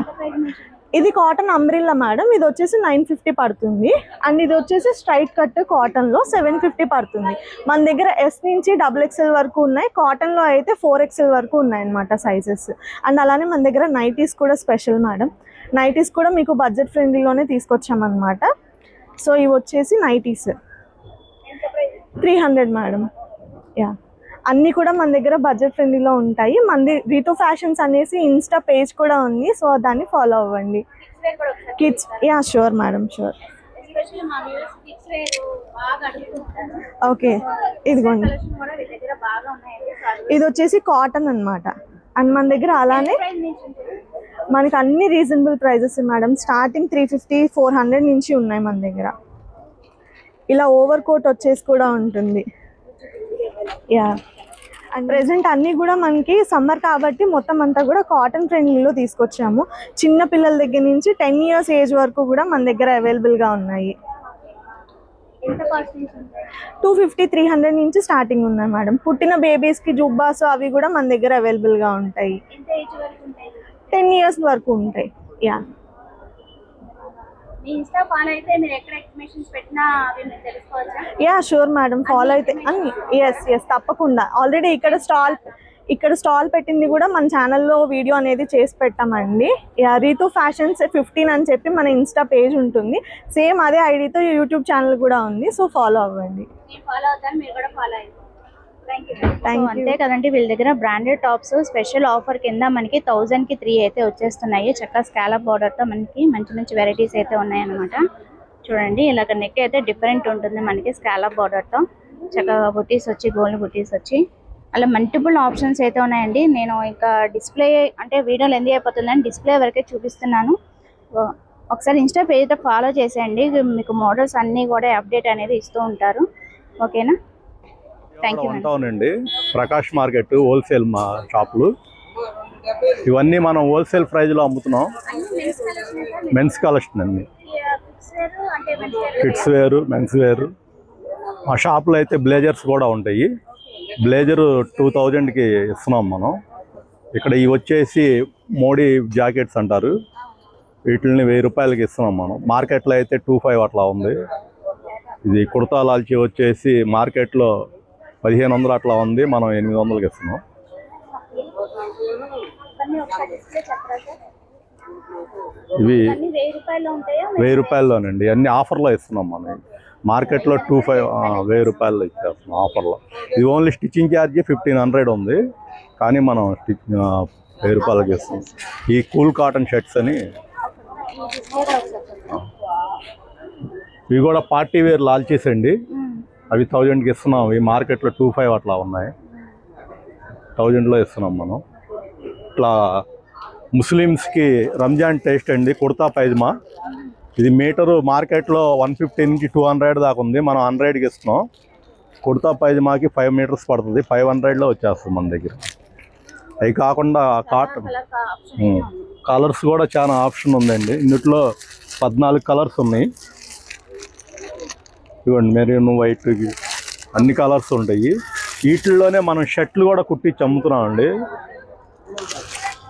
ఇది కాటన్ అంబ్రిల్లా మేడం. ఇది వచ్చేసి 950 పడుతుంది. అండ్ ఇది వచ్చేసి స్ట్రైట్ కట్ కాటన్లో 750 పడుతుంది. మన దగ్గర S నుంచి XXL వరకు ఉన్నాయి. కాటన్లో అయితే 4XL వరకు ఉన్నాయి అనమాట సైజెస్. అండ్ అలానే మన దగ్గర నైటీస్ కూడా స్పెషల్ మేడం. నైటీస్ కూడా మీకు బడ్జెట్ ఫ్రెండ్లీలోనే తీసుకొచ్చామన్నమాట. సో ఇవి వచ్చేసి నైటీస్ 300 మేడం. యా, అన్నీ కూడా మన దగ్గర బడ్జెట్ ఫ్రెండ్లీలో ఉంటాయి. మనది రీతు ఫ్యాషన్స్ అనేసి ఇన్స్టా పేజ్ కూడా ఉంది. సో దాన్ని ఫాలో అవ్వండి. Kids, yeah sure madam, sure. Okay, ఇదిగోండి. ఇది వచ్చేసి కాటన్ అన్నమాట. అండ్ మన దగ్గర అలానే మనకి అన్ని రీజనబుల్ ప్రైజెస్ మేడం. స్టార్టింగ్ 350, 400 నుంచి ఉన్నాయి మన దగ్గర. ఇలా ఓవర్ కోట్ వచ్చేసి కూడా ఉంటుంది. యా, అండ్ ప్రెసెంట్ అన్నీ కూడా మనకి సమ్మర్ కాబట్టి మొత్తం అంతా కూడా కాటన్ ఫ్రెండ్లీలో తీసుకొచ్చాము. చిన్న పిల్లల దగ్గర నుంచి 10 years ఏజ్ వరకు కూడా మన దగ్గర అవైలబుల్గా ఉన్నాయి. 250, 300 నుంచి స్టార్టింగ్ ఉన్నాయి మేడం. పుట్టిన బేబీస్కి జుబ్బాస్ అవి కూడా మన దగ్గర అవైలబుల్గా ఉంటాయి. 10 years వరకు ఉంటాయి. Yeah, yeah sure madam, follow అయితే అన్ని. ఎస్ తప్పకుండా. ఆల్రెడీ ఇక్కడ స్టాల్ పెట్టింది కూడా మన ఛానల్లో వీడియో అనేది చేసి పెట్టామండి. యా, రీతు ఫ్యాషన్స్ 15 అని చెప్పి మన ఇన్స్టా పేజ్ ఉంటుంది. సేమ్ అదే ఐడితో యూట్యూబ్ ఛానల్ కూడా ఉంది. సో ఫాలో అవ్వండి. అంతే కదండి, వీళ్ళ దగ్గర బ్రాండెడ్ టాప్స్ స్పెషల్ ఆఫర్ కింద మనకి 1000కి 3 అయితే వచ్చేస్తున్నాయి. చక్కగా స్కాలప్ బార్డర్తో మనకి మంచి వెరైటీస్ అయితే ఉన్నాయన్నమాట. చూడండి, ఇలాగ నెక్ అయితే డిఫరెంట్ ఉంటుంది మనకి స్కాలప్ బార్డర్తో. చక్కగా బుటీస్ వచ్చి, గోల్డ్ బుటీస్ వచ్చి, అలా మల్టిపుల్ ఆప్షన్స్ అయితే ఉన్నాయండి. నేను ఇంకా డిస్ప్లే అంటే వీడియోలు ఎందుకు అయిపోతుందని డిస్ప్లే వరకే చూపిస్తున్నాను. ఒకసారి ఇన్స్టా పేజ్ ఫాలో చేసేయండి. మీకు మోడల్స్ అన్నీ కూడా అప్డేట్ అనేది ఇస్తూ ఉంటారు. ఓకేనా? ఉంటానండి. ప్రకాష్ మార్కెట్ హోల్సేల్ మా షాపులు. ఇవన్నీ మనం హోల్సేల్ ప్రైజ్లో అమ్ముతున్నాం. మెన్స్ కలెక్షన్ అండి, కిడ్స్ వేరు, మెన్స్ వేరు. మా షాపులో అయితే బ్లేజర్స్ కూడా ఉంటాయి. బ్లేజరు 2000కి ఇస్తున్నాం మనం. ఇక్కడ ఇవి వచ్చేసి మోడీ జాకెట్స్ అంటారు. వీటిని 1000 రూపాయలకి ఇస్తున్నాం మనం. మార్కెట్లో అయితే 25 అట్లా ఉంది. ఇది కుర్తా లాల్చి వచ్చేసి మార్కెట్లో 1500 అట్లా ఉంది. మనం 800కి ఇస్తున్నాం. ఇవి 1000 రూపాయల్లోనండి. అన్ని ఆఫర్లో ఇస్తున్నాం మనం. మార్కెట్లో 1000 రూపాయల్లో ఇచ్చేస్తున్నాం ఆఫర్లో. ఇది ఓన్లీ స్టిచ్చింగ్ ఛార్జీ 1500 ఉంది, కానీ మనం 1000 రూపాయలకి ఇస్తున్నాం. ఈ కూల్ కాటన్ షర్ట్స్ అని, ఇవి కూడా పార్టీ వేర్ లాల్చీస్ అండి. అవి 1000కి ఇస్తున్నాం. ఈ మార్కెట్లో 25 అట్లా ఉన్నాయి. 1000లో ఇస్తున్నాం మనం. ఇట్లా ముస్లిమ్స్కి రంజాన్ టేస్ట్ అండి, కుర్తా పైజమా. ఇది మీటరు మార్కెట్లో 150 నుంచి 200 దాకా ఉంది. మనం 100కి ఇస్తున్నాం. కుర్తా పైజమాకి 5 meters పడుతుంది. 500లో వచ్చేస్తుంది మన దగ్గర. అవి కాకుండా కాటన్ కలర్స్ కూడా చాలా ఆప్షన్ ఉందండి. ఇందులో 14 కలర్స్ ఉన్నాయి. ఇవ్వండి, మెరూన్, వైట్, అన్ని కలర్స్ ఉంటాయి. వీటిల్లోనే మనం షర్ట్లు కూడా కుట్టించి అమ్ముతున్నామండి.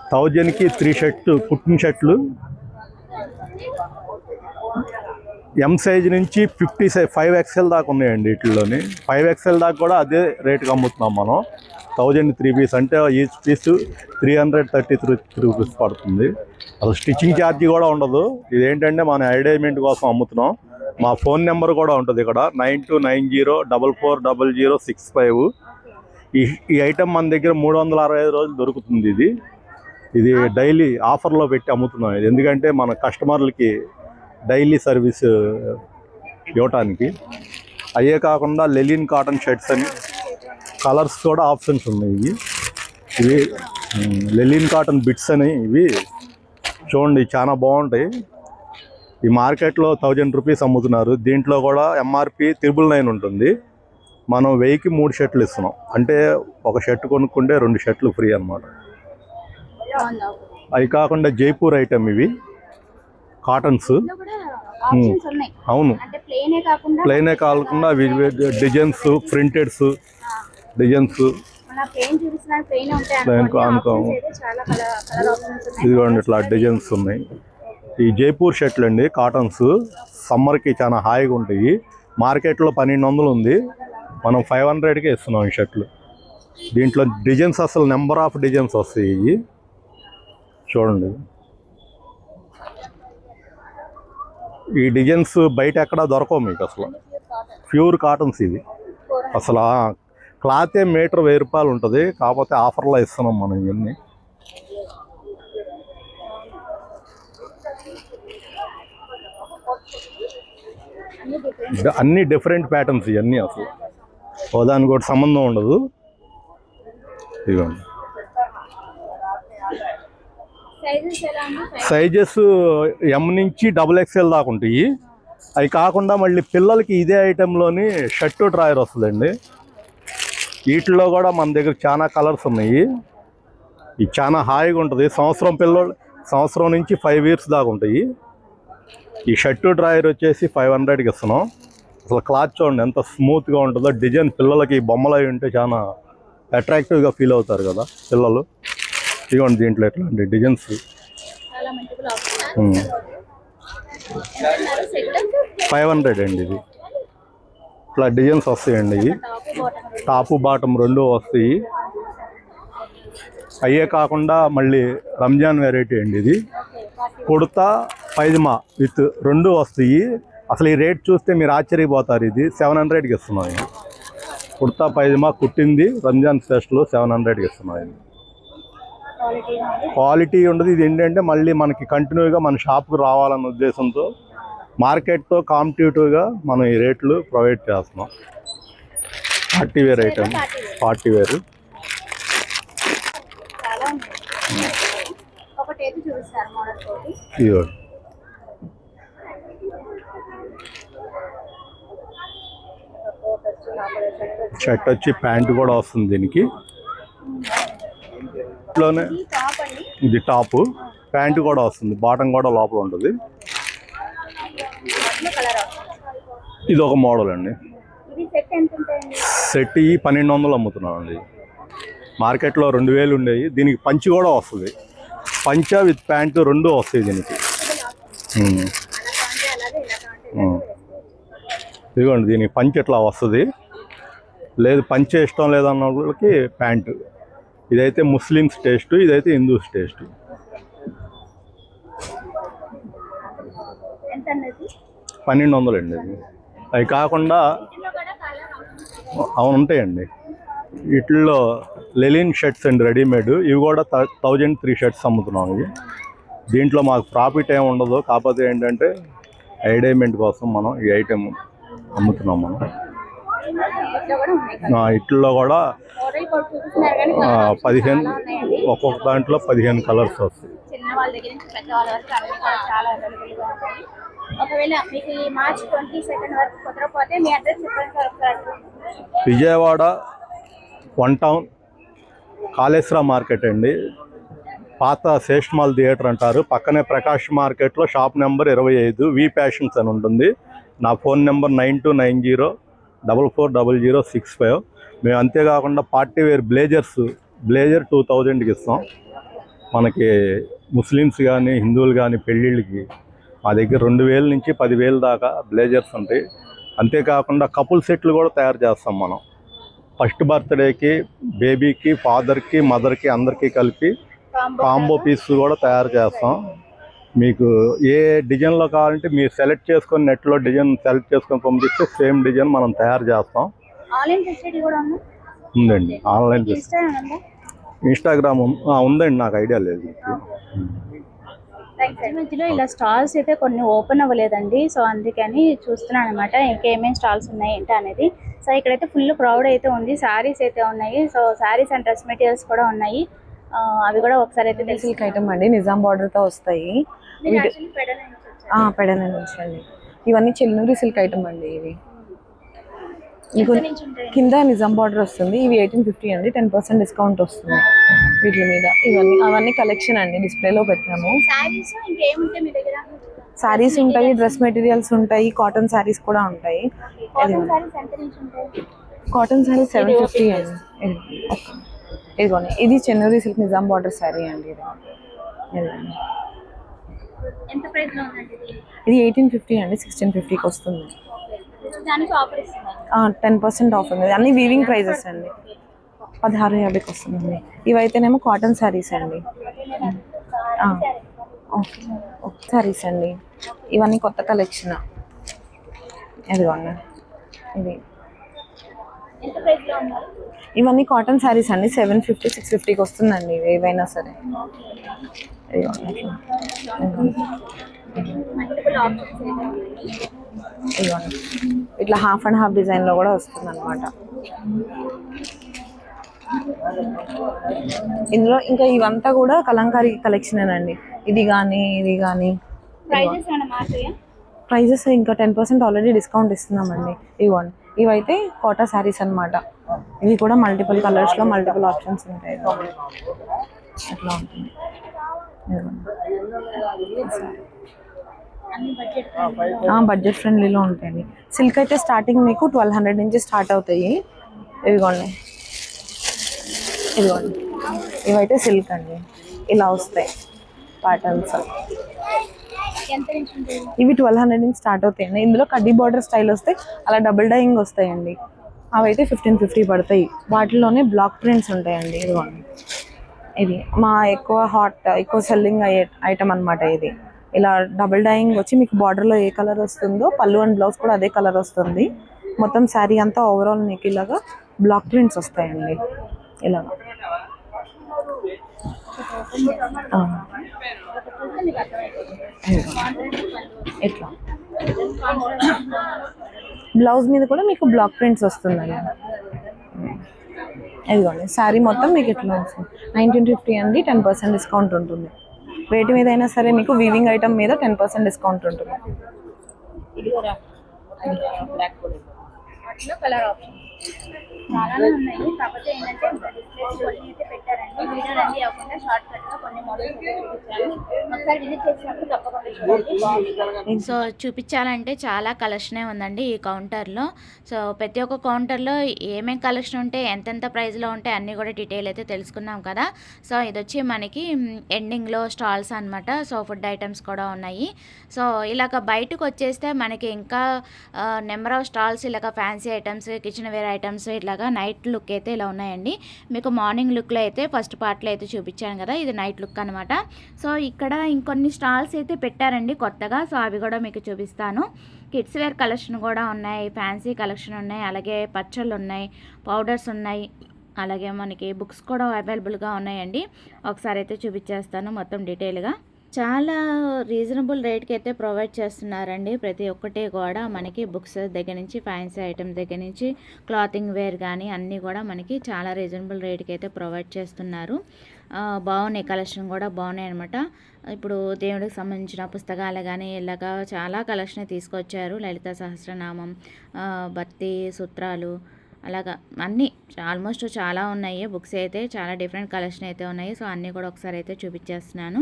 1000కి 3 షర్ట్లు, కుట్టిన షర్ట్లు. M సైజ్ నుంచి 5XL దాకా ఉన్నాయండి. వీటిల్లోని 5XL దాకా కూడా అదే రేటుకి అమ్ముతున్నాం మనం. 1000 3 పీస్ అంటే ఈచ్ పీస్ 333 రూపీస్ పడుతుంది. అసలు స్టిచ్చింగ్ ఛార్జీ కూడా ఉండదు. ఇదేంటంటే మన అడ్వర్టైజ్మెంట్ కోసం అమ్ముతున్నాం. మా ఫోన్ నెంబర్ కూడా ఉంటుంది ఇక్కడ 9290440065. ఈ ఐటెం మన దగ్గర 365 రోజులు దొరుకుతుంది. ఇది డైలీ ఆఫర్లో పెట్టి అమ్ముతున్నాం. ఇది ఎందుకంటే మన కస్టమర్లకి డైలీ సర్వీస్ ఇవ్వటానికి. అయ్యే కాకుండా లెలిన్ కాటన్ షర్ట్స్ అని కలర్స్ కూడా ఆప్షన్స్ ఉన్నాయి. ఇవి లెలిన్ కాటన్ బిట్స్ అని ఇవి చూడండి, చాలా బాగుంటాయి. ఈ మార్కెట్లో 1000 రూపీస్ అమ్ముతున్నారు. దీంట్లో కూడా ఎంఆర్పి 999 ఉంటుంది. మనం 1000కి 3 షర్ట్లు ఇస్తున్నాం. అంటే ఒక షర్ట్ కొనుక్కుంటే 2 షర్ట్లు ఫ్రీ అన్నమాట. అవి కాకుండా జైపూర్ ఐటమ్ ఇవి కాటన్స్. అవును, ప్లెయినే కాకుండా డిజైన్స్, ప్రింటెడ్స్ డిజైన్స్. ఇదిగోండి ఇట్లా డిజైన్స్ ఉన్నాయి. ఈ జైపూర్ షర్ట్లు అండి కాటన్స్. సమ్మర్కి చాలా హాయిగా ఉంటాయి. మార్కెట్లో 1200 ఉంది, మనం 500కే ఇస్తున్నాం ఈ షర్ట్లు. దీంట్లో డిజైన్స్ అసలు నెంబర్ ఆఫ్ డిజైన్స్ వస్తాయి. ఇవి చూడండి, ఈ డిజైన్స్ బయట ఎక్కడా దొరకవు మీకు అసలు. ప్యూర్ కాటన్స్ ఇవి. అసలు క్లాతే మీటర్ 1000 రూపాయలు ఉంటుంది. కాకపోతే ఆఫర్లో ఇస్తున్నాం మనం ఇవన్నీ. అన్ని డిఫరెంట్ ప్యాటర్న్స్ ఇవన్నీ. అసలు దానికి కూడా సంబంధం ఉండదు. ఇదిగోండి సైజెస్ ఎం నుంచి XXL దాకా ఉంటాయి. అవి కాకుండా మళ్ళీ పిల్లలకి ఇదే ఐటెంలోని షర్టు డ్రాయర్ వస్తుందండి. వీటిలో కూడా మన దగ్గర చాలా కలర్స్ ఉన్నాయి. ఇది చాలా హాయిగా ఉంటుంది. సంవత్సరం నుంచి 5 ఇయర్స్ దాకా ఉంటాయి. ఈ షర్టు డ్రాయర్ వచ్చేసి 500కి ఇస్తున్నాం. అసలు క్లాత్ చూడండి ఎంత స్మూత్గా ఉంటుందో. డిజైన్ పిల్లలకి బొమ్మలు అవి ఉంటే చాలా అట్రాక్టివ్గా ఫీల్ అవుతారు కదా పిల్లలు. ఇదిగోండి దీంట్లో ఎట్లాంటి డిజైన్స్. 500 అండి. ఇది ఇట్లా డిజైన్స్ వస్తాయండి. ఇవి టాపు బాటమ్ 2 వస్తాయి. అయ్యే కాకుండా మళ్ళీ రంజాన్ వెరైటీ అండి. ఇది కుర్తా పైజమా విత్ 2 వస్తాయి. అసలు ఈ రేట్ చూస్తే మీరు ఆశ్చర్యపోతారు. ఇది 700కి ఇస్తున్నాం. కుర్తా పైజమా కుట్టింది రంజాన్ స్పెషల్ 700కి ఇస్తున్నాం. క్వాలిటీ ఉండదు. ఇది ఏంటంటే మళ్ళీ మనకి కంటిన్యూగా మన షాప్కి రావాలన్న ఉద్దేశంతో మార్కెట్తో కాంపిటేటివ్గా మనం ఈ రేట్లు ప్రొవైడ్ చేస్తున్నాం. Party wear item, party wear. ఇదిగోండి షర్ట్ వచ్చి ప్యాంట్ కూడా వస్తుంది దీనికి. ఇట్లోనే ఇది టాపు, ప్యాంట్ కూడా వస్తుంది, బాటమ్ కూడా లోపల ఉంటుంది. ఇది ఒక మోడల్ అండి. సెట్ ఈ 1200 అమ్ముతున్నాం అండి. మార్కెట్లో 2000 ఉండేవి. దీనికి పంచి కూడా వస్తుంది. పంచ విత్ ప్యాంటు 2 వస్తాయి దీనికి. ఇదిగోండి దీనికి పంచ్ ఇట్లా వస్తుంది. లేదు పంచే ఇష్టం లేదన్న వాళ్ళకి ప్యాంటు. ఇదైతే ముస్లిమ్స్ టేస్ట్, ఇదైతే హిందూస్ టేస్ట్. 1200 అండి ఇది. అవి కాకుండా అవును ఉంటాయండి. వీటిల్లో లెలిన్ షర్ట్స్ అండి రెడీమేడ్. ఇవి కూడా 1003 షర్ట్స్ అమ్ముతున్నాం. ఇవి దీంట్లో మాకు ప్రాఫిట్ ఏమి ఉండదు. కాకపోతే ఏంటంటే అడ్వర్టైజ్మెంట్ కోసం మనం ఈ ఐటెం అమ్ముతున్నాం. మనం ఇట్లో కూడా 15 ఒక్కొక్క దాంట్లో 15 కలర్స్ వస్తాయి. విజయవాడ 1 టౌన్ కాళేశ్వర మార్కెట్ అండి. పాత శేష్మాల్ థియేటర్ అంటారు. పక్కనే ప్రకాష్ మార్కెట్లో షాప్ నెంబర్ 25 వి ఫ్యాషన్స్ అని ఉంటుంది. నా ఫోన్ నెంబర్ 9290440065. మేము అంతేకాకుండా పార్టీ వేర్ బ్లేజర్ 2000కి ఇస్తాం. మనకి ముస్లిమ్స్ కానీ హిందువులు కానీ పెళ్ళిళ్ళకి మా దగ్గర 2000 నుంచి 10,000 దాకా బ్లేజర్స్ ఉంటాయి. అంతేకాకుండా కపుల్ సెట్లు కూడా తయారు చేస్తాం మనం. ఫస్ట్ బర్త్డేకి, బేబీకి, ఫాదర్కి, మదర్కి అందరికీ కలిపి కాంబో పీస్ కూడా తయారు చేస్తాం. మీకు ఏ డిజైన్లో కావాలంటే మీరు సెలెక్ట్ చేసుకొని నెట్లో డిజైన్ సెలెక్ట్ చేసుకొని పంపిస్తే సేమ్ డిజైన్ మనం తయారు చేస్తాం. ఆన్లైన్ ఫెసిలిటీ కూడా ఉందా? ఉందండి, ఆన్లైన్ ఇన్స్టాగ్రామ్ ఉందా? ఇన్స్టాగ్రామ్ ఉందండి, నాకు ఐడియా లేదు. మధ్యలో ఇలా స్టాల్స్ అయితే కొన్ని ఓపెన్ అవ్వలేదండి, సో అందుకని చూస్తున్నాను అనమాట ఇంకేమేమి స్టాల్స్ ఉన్నాయి ఏంటి అనేది. సో ఇక్కడైతే ఫుల్ క్రౌడ్ అయితే ఉంది. శారీస్ అయితే ఉన్నాయి, so saris and dress materials కూడా ఉన్నాయి. అవి కూడా ఒకసారి అయితే సిల్క్ ఐటమ్ అండి, నిజాం బార్డర్ తో వస్తాయి. పెడన నుంచి అండి. ఇవన్నీ చెల్నూరి సిల్క్ ఐటమ్ అండి. ఇవి మీకు కింద నిజాం బార్డర్ వస్తుంది. ఇవి 1850 అండి, 10% డిస్కౌంట్ వస్తుంది వీటి మీద. అవన్నీ కలెక్షన్ అండి, డిస్ప్లేలో పెట్టాము. శారీస్ ఉంటాయి, డ్రెస్ మెటీరియల్స్ ఉంటాయి, కాటన్ శారీస్ కూడా ఉంటాయి. కాటన్ శారీ 750 అండి. ఇదిగోండి, ఇది చెన్నూరి సిల్క్ నిజాం బార్డర్ శారీ అండి. ఇది 1850 అండి, 1650కి వస్తుంది. 10% ఆఫ్ ఉంది. అన్ని వీవింగ్ ప్రైజెస్ అండి. 1650కి వస్తుందండి. ఇవైతేనేమో కాటన్ శారీస్ అండి. శారీస్ అండి, ఇవన్నీ కొత్త కలెక్షన్. ఇదిగోండి, ఇవన్నీ కాటన్ శారీస్ అండి. 750, 650కి వస్తుందండి ఏవైనా సరే. ఇదిగోండి, ఇట్లా హాఫ్ అండ్ హాఫ్ డిజైన్లో కూడా వస్తుంది అనమాట. ఇందులో ఇంకా ఇవంతా కూడా కలంకారీ కలెక్షనేనండి. ఇది కానీ ప్రైజెస్ ఇంకా 10% ఆల్రెడీ డిస్కౌంట్ ఇస్తున్నామండి. ఇవ్వండి, ఇవైతే కోటా శారీస్ అనమాట. ఇవి కూడా మల్టిపుల్ కలర్స్లో మల్టిపుల్ ఆప్షన్స్ ఉంటాయి. అట్లా ఉంటుంది. బడ్జెట్ ఫ్రెండ్లీలో ఉంటాయండి. సిల్క్ అయితే స్టార్టింగ్ మీకు 1200 నుంచి స్టార్ట్ అవుతాయి. ఇవిగోండి, ఇవైతే సిల్క్ అండి, ఇలా వస్తాయి ప్యాటర్న్స్. ఇవి 1200 నుంచి స్టార్ట్ అవుతాయండి. ఇందులో కడ్డీ బార్డర్ స్టైల్ వస్తాయి, అలా డబుల్ డైయింగ్ వస్తాయండి. అవైతే 1550 పడతాయి. వాటిలోనే బ్లాక్ ప్రింట్స్ ఉంటాయండి. ఇదిగోండి, ఇది మా ఎక్కువ సెల్లింగ్ అయ్యే ఐటమ్ అనమాట. ఇది ఇలా డబుల్ డైయింగ్ వచ్చి మీకు బార్డర్లో ఏ కలర్ వస్తుందో పళ్ళు అండ్ బ్లౌజ్ కూడా అదే కలర్ వస్తుంది. మొత్తం శారీ అంతా ఓవరాల్ మీకు ఇలాగా బ్లాక్ ప్రింట్స్ వస్తాయండి. ఇలాగా ఇట్లా బ్లౌజ్ మీద కూడా మీకు బ్లాక్ ప్రింట్స్ వస్తుందండి. ఇదిగోండి, శారీ మొత్తం మీకు ఇట్లా వస్తుంది. 1950 అండి, 10% డిస్కౌంట్ ఉంటుంది. వేటి మీద అయినా సరే మీకు వీవింగ్ ఐటమ్ మీద 10% డిస్కౌంట్ ఉంటుంది. కలర్ ఆప్షన్ చాలానే ఉన్నాయి. కాకపోతే ఏంటంటే డిస్ప్లేస్ కొన్ని అయితే పెట్టారండి. వీడియో రన్ అవ్వకుండా షార్ట్ కట్గా కొన్ని మోడల్స్ అయితే చూపించాను. ఒకసారి విజిట్ చేసినప్పుడు తప్పకుండా చూడండి. సో చూపించాలంటే చాలా కలెక్షనే ఉందండి ఈ కౌంటర్లో. సో ప్రతి ఒక్క కౌంటర్లో ఏమేమి కలెక్షన్ ఉంటే ఎంతెంత ప్రైస్లో ఉంటే అన్నీ కూడా డీటెయిల్ అయితే తెలుసుకున్నాం కదా. సో ఇది వచ్చి మనకి ఎండింగ్లో స్టాల్స్ అనమాట. సో ఫుడ్ ఐటమ్స్ కూడా ఉన్నాయి. సో ఇలాగ బయటకు వచ్చేస్తే మనకి ఇంకా నెంబర్ ఆఫ్ స్టాల్స్ ఇలాగ fancy items, kitchen wear items, ఇట్లాగా నైట్ లుక్ అయితే ఇలా ఉన్నాయండి. మీకు మార్నింగ్ లుక్లో అయితే ఫస్ట్ పార్ట్లో అయితే చూపించాను కదా, ఇది నైట్ లుక్ అనమాట. సో ఇక్కడ ఇంకొన్ని స్టాల్స్ అయితే పెట్టారండి కొత్తగా. సో అవి కూడా మీకు చూపిస్తాను. కిడ్స్ వేర్ కలెక్షన్ కూడా ఉన్నాయి, ఫ్యాన్సీ కలెక్షన్ ఉన్నాయి, అలాగే పచ్చళ్ళు ఉన్నాయి, పౌడర్స్ ఉన్నాయి, అలాగే మనకి బుక్స్ కూడా అవైలబుల్గా ఉన్నాయండి. ఒకసారి అయితే చూపించేస్తాను మొత్తం డీటెయిల్గా. చాలా రీజనబుల్ రేట్కి అయితే ప్రొవైడ్ చేస్తున్నారండి. ప్రతి ఒక్కటి కూడా మనకి బుక్స్ దగ్గర నుంచి ఫ్యాన్సీ ఐటమ్స్ దగ్గర నుంచి క్లాతింగ్ వేర్ కానీ అన్నీ కూడా మనకి చాలా రీజనబుల్ రేట్కి అయితే ప్రొవైడ్ చేస్తున్నారు. బాగున్నాయి, కలెక్షన్ కూడా బాగున్నాయి అనమాట. ఇప్పుడు దేవుడికి సంబంధించిన పుస్తకాలు కానీ ఇలాగా చాలా కలెక్షన్ తీసుకొచ్చారు. లలిత సహస్రనామం, భక్తి సూత్రాలు, అలాగా అన్నీ ఆల్మోస్ట్ చాలా ఉన్నాయి. బుక్స్ అయితే చాలా డిఫరెంట్ కలెక్షన్ అయితే ఉన్నాయి. సో అన్నీ కూడా ఒకసారి అయితే చూపించేస్తున్నాను.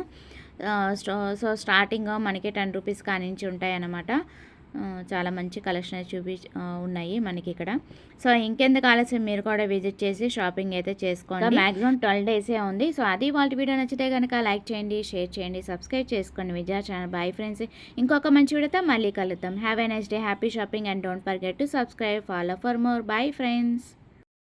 సో స్టార్టింగ్ మనకి 10 రూపీస్ కానించి ఉంటాయి అన్నమాట. చాలా మంచి కలెక్షన్ ఉన్నాయి మనకి ఇక్కడ. సో ఇంకెందుకు ఆలస్యం, మీరు కూడా విజిట్ చేసి షాపింగ్ అయితే చేసుకోండి. మ్యాక్సిమం 12 డేసే ఉంది. సో అది వాళ్ళ వీడియో నచ్చితే కనుక లైక్ చేయండి, షేర్ చేయండి, సబ్స్క్రైబ్ చేసుకోండి విజయ ఛానల్. బాయ్ ఫ్రెండ్స్, ఇంకొక మంచి వీడియోతో మళ్ళీ కలుద్దాం. Have a nice day, happy shopping and don't forget to subscribe, follow for more. Bye friends.